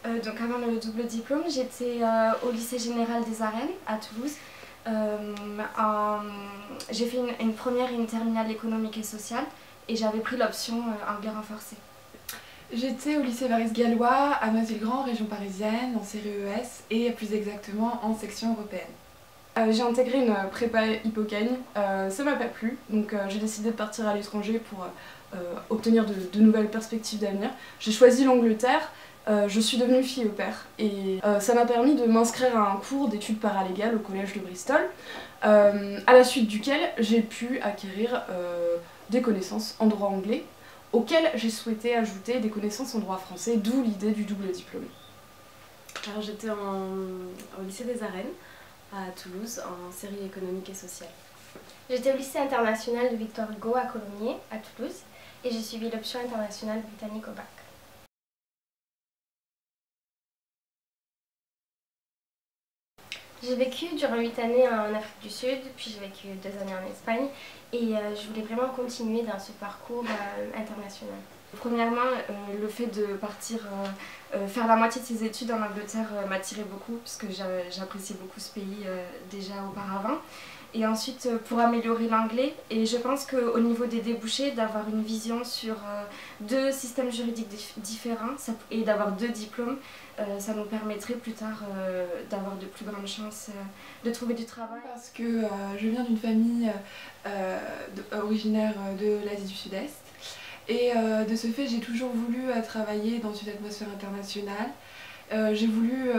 Donc avant le double diplôme, j'étais au lycée général des Arènes à Toulouse. J'ai fait une première et une terminale économique et sociale et j'avais pris l'option anglais renforcé. J'étais au lycée Varis-Gallois à Noisy-le-Grand, région parisienne, en série ES et plus exactement en section européenne. J'ai intégré une prépa Hippocagne, ça m'a pas plu, donc j'ai décidé de partir à l'étranger pour obtenir de nouvelles perspectives d'avenir. J'ai choisi l'Angleterre, je suis devenue fille au pair et ça m'a permis de m'inscrire à un cours d'études paralégales au collège de Bristol, à la suite duquel j'ai pu acquérir des connaissances en droit anglais, auxquelles j'ai souhaité ajouter des connaissances en droit français, d'où l'idée du double diplôme. Alors j'étais au lycée des Arènes à Toulouse en série économique et sociale. J'étais au lycée international de Victor Hugo à Colomiers, à Toulouse, et j'ai suivi l'option internationale britannique au bac. J'ai vécu durant 8 années en Afrique du Sud, puis j'ai vécu 2 années en Espagne, et je voulais vraiment continuer dans ce parcours international. Premièrement, le fait de partir faire la moitié de ses études en Angleterre m'attirait beaucoup parce que j'appréciais beaucoup ce pays déjà auparavant. Et ensuite pour améliorer l'anglais, et je pense qu'au niveau des débouchés, d'avoir une vision sur 2 systèmes juridiques différents et d'avoir 2 diplômes, ça nous permettrait plus tard d'avoir de plus grandes chances de trouver du travail. Parce que je viens d'une famille originaire de l'Asie du Sud-Est. Et de ce fait, j'ai toujours voulu travailler dans une atmosphère internationale. J'ai voulu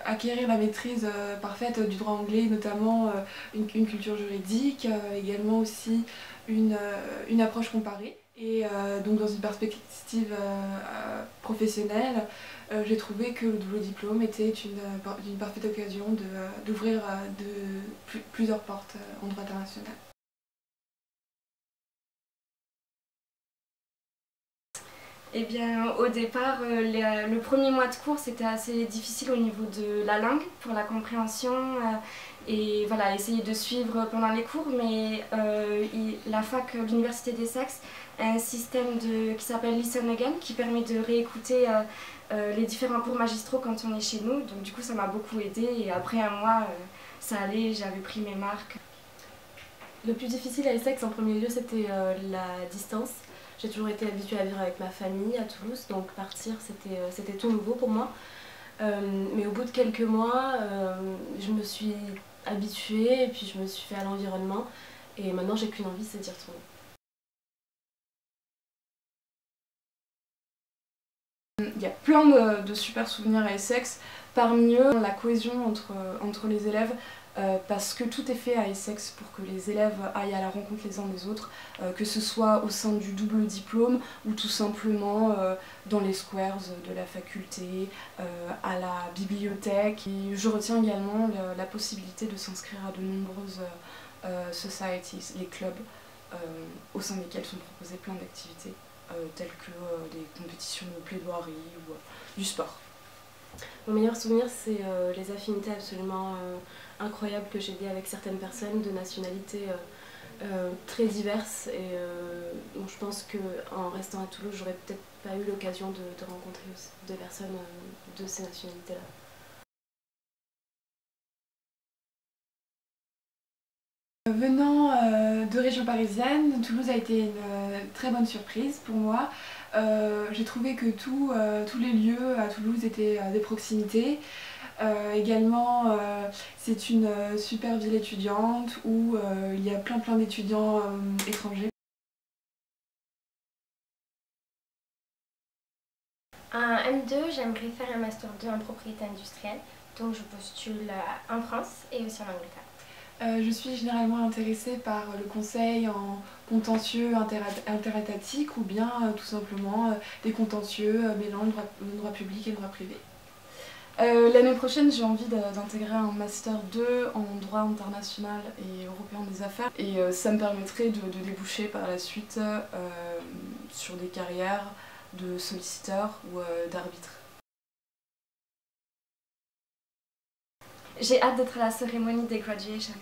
acquérir la maîtrise parfaite du droit anglais, notamment une culture juridique, également aussi une approche comparée. Et donc dans une perspective professionnelle, j'ai trouvé que le double diplôme était une parfaite occasion d'ouvrir plusieurs portes en droit international. Eh bien, au départ, le premier mois de cours, c'était assez difficile au niveau de la langue, pour la compréhension, et voilà, essayer de suivre pendant les cours, mais la fac, l'Université d'Essex, a un système qui s'appelle Listen Again, qui permet de réécouter les différents cours magistraux quand on est chez nous, donc du coup ça m'a beaucoup aidé, et après un mois, ça allait, j'avais pris mes marques. Le plus difficile à Essex en premier lieu, c'était la distance. J'ai toujours été habituée à vivre avec ma famille à Toulouse, donc partir c'était tout nouveau pour moi. Mais au bout de quelques mois, je me suis habituée et puis je me suis fait à l'environnement. Et maintenant j'ai qu'une envie, c'est d'y retourner. Il y a plein de super souvenirs à Essex, parmi eux la cohésion entre les élèves, parce que tout est fait à Essex pour que les élèves aillent à la rencontre les uns des autres, que ce soit au sein du double diplôme ou tout simplement dans les squares de la faculté, à la bibliothèque. Et je retiens également la possibilité de s'inscrire à de nombreuses societies, les clubs, au sein desquels sont proposées plein d'activités. Telles que des compétitions de plaidoirie ou du sport. Mon meilleur souvenir, c'est les affinités absolument incroyables que j'ai eues avec certaines personnes de nationalités très diverses. Et donc je pense qu'en restant à Toulouse, j'aurais peut-être pas eu l'occasion de rencontrer des personnes de ces nationalités-là. Venant de région parisienne, Toulouse a été une très bonne surprise pour moi. J'ai trouvé que tous les lieux à Toulouse étaient des proximités. Également, c'est une super ville étudiante où il y a plein d'étudiants étrangers. En M2, j'aimerais faire un Master 2 en propriété industrielle, donc je postule en France et aussi en Angleterre. Je suis généralement intéressée par le conseil en contentieux interétatiques ou bien tout simplement des contentieux mêlant le droit public et le droit privé. L'année prochaine, j'ai envie d'intégrer un Master 2 en droit international et européen des affaires, et ça me permettrait de déboucher par la suite sur des carrières de solliciteur ou d'arbitre. J'ai hâte d'être à la cérémonie des graduations.